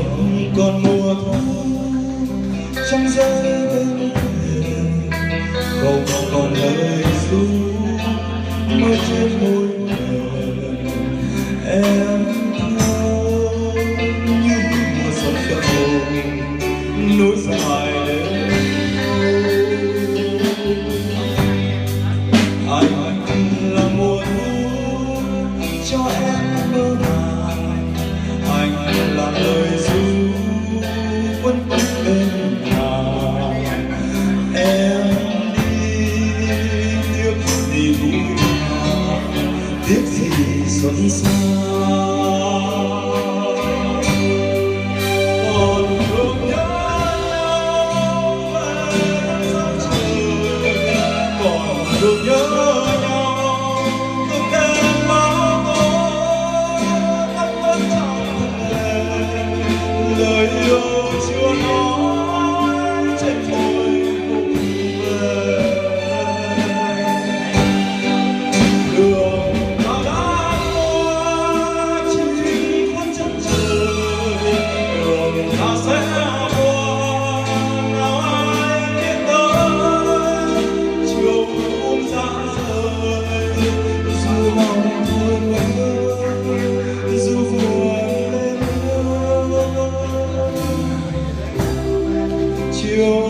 không còn mùa thu trong rơi bên thềm, không còn lời ru mơ trên môi em thơ như mùa xuân cầu nối dài đêm. Anh là mùa thu cho em mơ màng, anh là lời ru quấn quýt bên nàng. Em đi tiếc gì vui nào, tiếc gì xuân xa. Còn thương nhớ nhau về sao trời, còn thương nhớ nhau từng đêm bao tối thắp vẫn trong lời yêu chưa nói trên môi vụng về. Đường ta đã qua chỉ khuất chân trời, đường ta sẽ qua nào ai biết tới. Chiều hôm ra rời dù mong thôi nhớ, dù buồn lên nhớ. Chiều